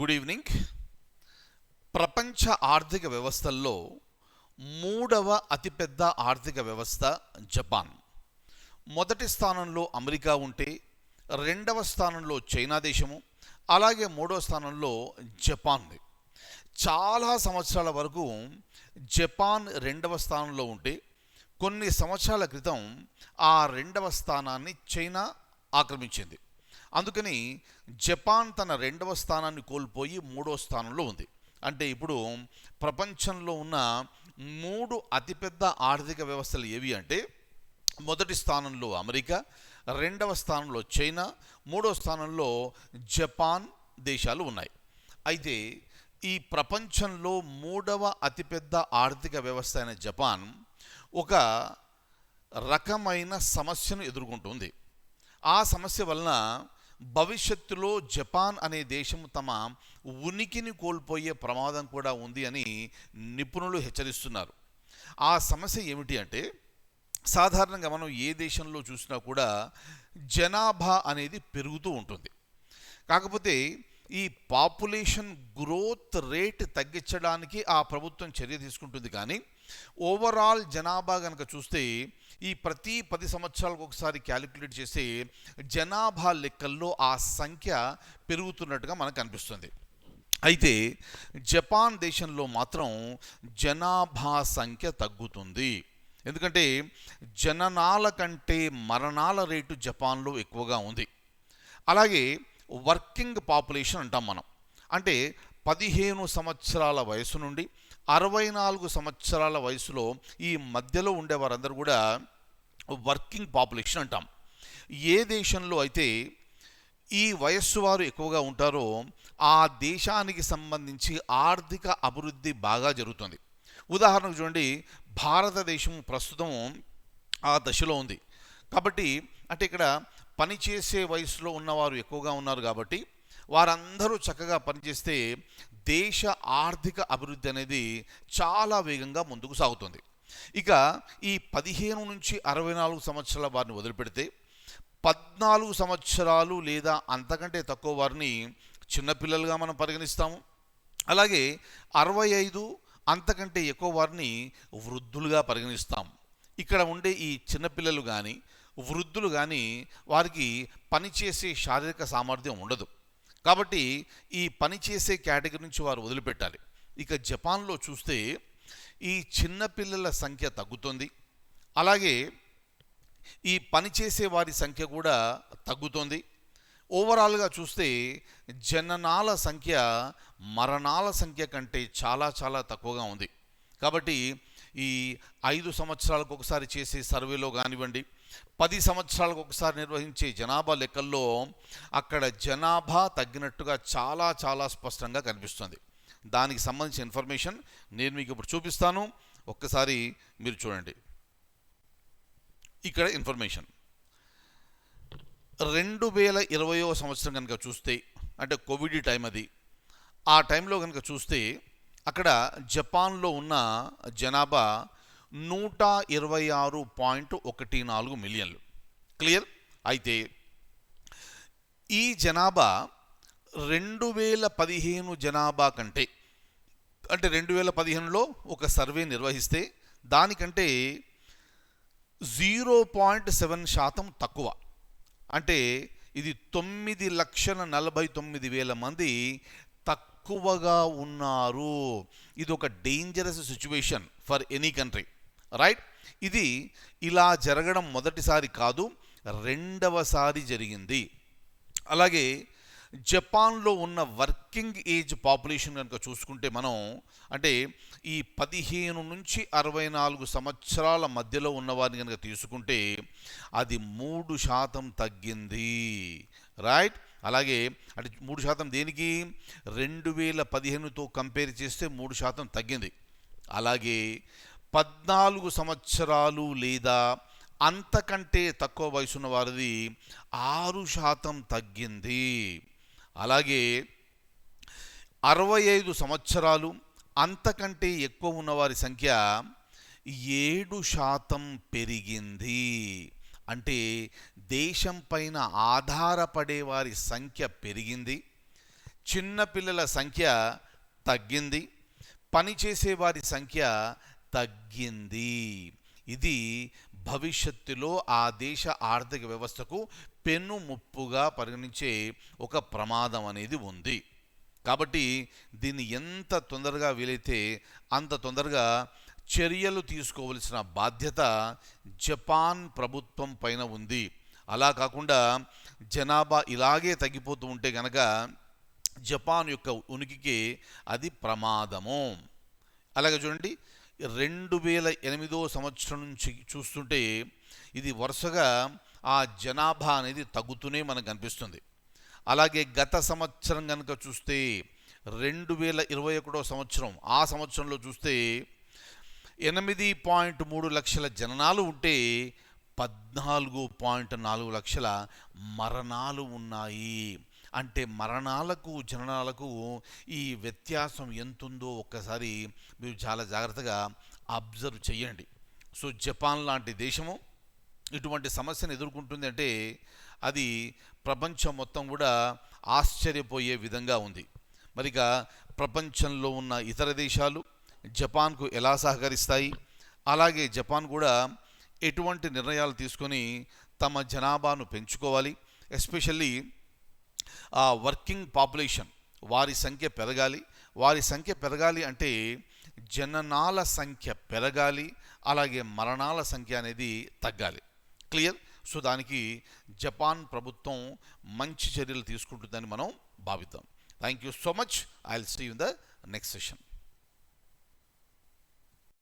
Good evening. ప్రపంచ ఆర్థిక వ్యవస్థల్లో మూడవ అతిపెద్ద ఆర్థిక వ్యవస్థ జపాన్. మొదటి స్థానంలో అమెరికా ఉంటే, రెండవ స్థానంలో చైనా దేశము, అలాగే మూడవ స్థానంలో జపాన్. చాలా సంవత్సరాల వరకు జపాన్ రెండవ స్థానంలో ఉంటే, కొన్ని సంవత్సరాల క్రితం ఆ రెండవ స్థానాన్ని చైనా ఆక్రమించింది. అందుకని జపాన్ తన రెండవ స్థానాన్ని కోల్పోయి మూడవ స్థానంలో ఉంది. అంటే ఇప్పుడు ప్రపంచంలో ఉన్న మూడు అతిపెద్ద ఆర్థిక వ్యవస్థలు ఏవి అంటే, మొదటి స్థానంలో అమెరికా, రెండవ స్థానంలో చైనా, మూడవ స్థానంలో జపాన్ దేశాలు ఉన్నాయి. అయితే ఈ ప్రపంచంలో మూడవ అతిపెద్ద ఆర్థిక వ్యవస్థ అయిన జపాన్ ఒక రకమైన సమస్యను ఎదుర్కొంటుంది. ఆ సమస్య వలన భవిష్యత్తులో జపాన్ అనే దేశం తమ ఉనికిని కోల్పోయే ప్రమాదం కూడా ఉంది అని నిపుణులు హెచ్చరిస్తున్నారు. ఆ సమస్య ఏమిటి అంటే, సాధారణంగా మనం ఏ దేశంలో చూసినా కూడా జనాభా అనేది పెరుగుతూ ఉంటుంది. కాకపోతే ఈ పాపులేషన్ గ్రోత్ రేట్ తగ్గించడానికి ఆ ప్రభుత్వం చర్య తీసుకుంటుంది. కానీ ఓవరాల్ జనాభా కనుక చూస్తే ఈ ప్రతి 10 సంవత్సరాలకు ఒకసారి క్యాలిక్యులేట్ చేసే జనాభా లెక్కల్లో ఆ సంఖ్య పెరుగుతున్నట్టుగా మనకు అనిపిస్తుంది. అయితే జపాన్ దేశంలో మాత్రం జనాభా సంఖ్య తగ్గుతుంది. ఎందుకంటే జననాల కంటే మరణాల రేటు జపాన్లో ఎక్కువగా ఉంది. అలాగే వర్కింగ్ పాపులేషన్ అంటాం మనం. అంటే 15 సంవత్సరాల వయసు నుండి 64 సంవత్సరాల వయసులో ఈ మధ్యలో ఉండే వారందరూ కూడా వర్కింగ్ పాపులేషన్ అంటాం. ఏ దేశంలో అయితే ఈ వయస్సు వారు ఎక్కువగా ఉంటారో ఆ దేశానికి సంబంధించి ఆర్థిక అభివృద్ధి బాగా జరుగుతుంది. ఉదాహరణకు చూడండి, భారతదేశం ప్రస్తుతం ఆ దశలో ఉంది. కాబట్టి అంటే ఇక్కడ పనిచేసే వయసులో ఉన్నవారు ఎక్కువగా ఉన్నారు కాబట్టి వారందరూ చక్కగా పనిచేస్తే దేశ ఆర్థిక అభివృద్ధి అనేది చాలా వేగంగా ముందుకు సాగుతుంది. ఇక ఈ 15 నుంచి 64 సంవత్సరాల వారిని వదిలిపెడితే 14 సంవత్సరాలు లేదా అంతకంటే తక్కువ వారిని చిన్నపిల్లలుగా మనం పరిగణిస్తాము. అలాగే 65 అంతకంటే ఎక్కువ వారిని వృద్ధులుగా పరిగణిస్తాము. ఇక్కడ ఉండే ఈ చిన్నపిల్లలు కానీ వృద్ధులు కానీ వారికి పనిచేసే శారీరక సామర్థ్యం ఉండదు. కాబట్టి ఈ పనిచేసే కేటగిరీ నుంచి వారు వదిలిపెట్టాలి. ఇక జపాన్లో చూస్తే ఈ చిన్నపిల్లల సంఖ్య తగ్గుతుంది. అలాగే ఈ పనిచేసే వారి సంఖ్య కూడా తగ్గుతుంది. ఓవరాల్గా చూస్తే జననాల సంఖ్య మరణాల సంఖ్య కంటే చాలా చాలా తక్కువగా ఉంది. కాబట్టి ఈ 5 సంవత్సరాలకు ఒకసారి చేసే సర్వేలో కానివ్వండి, 10 సంవత్సరాలకు ఒకసారి నిర్వహించే జనాభా లెక్కల్లో అక్కడ జనాభా తగ్గినట్టుగా చాలా చాలా స్పష్టంగా కనిపిస్తుంది. దానికి సంబంధించిన ఇన్ఫర్మేషన్ నేను మీకు ఇప్పుడు చూపిస్తాను. ఒక్కసారి మీరు చూడండి. ఇక్కడ ఇన్ఫర్మేషన్ 2020వ సంవత్సరం కనుక చూస్తే, అంటే కోవిడ్ టైం అది, ఆ టైంలో కనుక చూస్తే అక్కడ జపాన్లో ఉన్న జనాభా 126.14 మిలియన్లు. క్లియర్? అయితే ఈ జనాభా 2015 జనాభా కంటే, అంటే 2015లో ఒక సర్వే నిర్వహిస్తే దానికంటే 0.7% తక్కువ. అంటే ఇది 9,49,000 మంది తక్కువగా ఉన్నారు. ఇది ఒక dangerous situation for any country, right? ఇది ఇలా జరగడం మొదటిసారి కాదు, రెండవసారి జరిగింది. అలాగే జపాన్లో ఉన్న వర్కింగ్ ఏజ్ పాపులేషన్ కనుక చూసుకుంటే మనం, అంటే ఈ 15 నుంచి 64 సంవత్సరాల మధ్యలో ఉన్నవారిని కనుక తీసుకుంటే అది 3% తగ్గింది, రైట్? అలాగే అంటే 3% దేనికి? 2015తో కంపేర్ చేస్తే 3% తగ్గింది. అలాగే 14 సంవత్సరాలు లేదా అంతకంటే తక్కువ వయసున్న వారిది 6% తగ్గింది. అలాగే 65 సంవత్సరాలు అంతకంటే ఎక్కువ ఉన్నవారి సంఖ్య 7% పెరిగింది. అంటే దేశం పైన ఆధారపడే వారి సంఖ్య పెరిగింది. చిన్నపిల్లల సంఖ్య తగ్గింది, పనిచేసే వారి సంఖ్య తగ్గింది. ఇది భవిష్యత్తులో ఆ దేశ ఆర్థిక వ్యవస్థకు పెన్నుముప్పుగా పరిగణించే ఒక ప్రమాదం అనేది ఉంది. కాబట్టి దీన్ని ఎంత తొందరగా వీలైతే అంత తొందరగా చర్యలు తీసుకోవలసిన బాధ్యత జపాన్ ప్రభుత్వం పైన ఉంది. అలా కాకుండా జనాభా ఇలాగే తగ్గిపోతూ ఉంటే కనుక జపాన్ యొక్క ఉనికికి అది ప్రమాదము. అలాగే చూడండి, 2008 సంవత్సరం నుంచి చూస్తుంటే ఇది వరుసగా ఆ జనాభా అనేది తగ్గుతూనే మనకు కనిపిస్తుంది. అలాగే గత సంవత్సరం కనుక చూస్తే 2021 సంవత్సరం, ఆ సంవత్సరంలో చూస్తే 8.3 లక్షల జననాలు ఉంటే 14.4 లక్షల మరణాలు ఉన్నాయి. అంటే మరణాలకు జననాలకు ఈ వ్యత్యాసం ఎంతుందో ఒక్కసారి మీరు చాలా జాగ్రత్తగా అబ్జర్వ్ చేయండి. సో జపాన్ లాంటి దేశము ఇటువంటి సమస్యను ఎదుర్కొంటుంది అంటే అది ప్రపంచం మొత్తం కూడా ఆశ్చర్యపోయే విధంగా ఉంది. మరిక ప్రపంచంలో ఉన్న ఇతర దేశాలు జపాన్కు ఎలా సహకరిస్తాయి, అలాగే జపాన్ కూడా ఎటువంటి నిర్ణయాలు తీసుకొని తమ జనాభాను పెంచుకోవాలి, ఎస్పెషల్లీ వర్కింగ్ పాపులేషన్ వారి సంఖ్య పెరగాలి. వారి సంఖ్య పెరగాలి అంటే జననాల సంఖ్య పెరగాలి, అలాగే మరణాల సంఖ్య అనేది తగ్గాలి. క్లియర్? సో దానికి జపాన్ ప్రభుత్వం మంచి చర్యలు తీసుకుంటుందని మనం భావిద్దాం. Thank you so much. I will see you in the next session.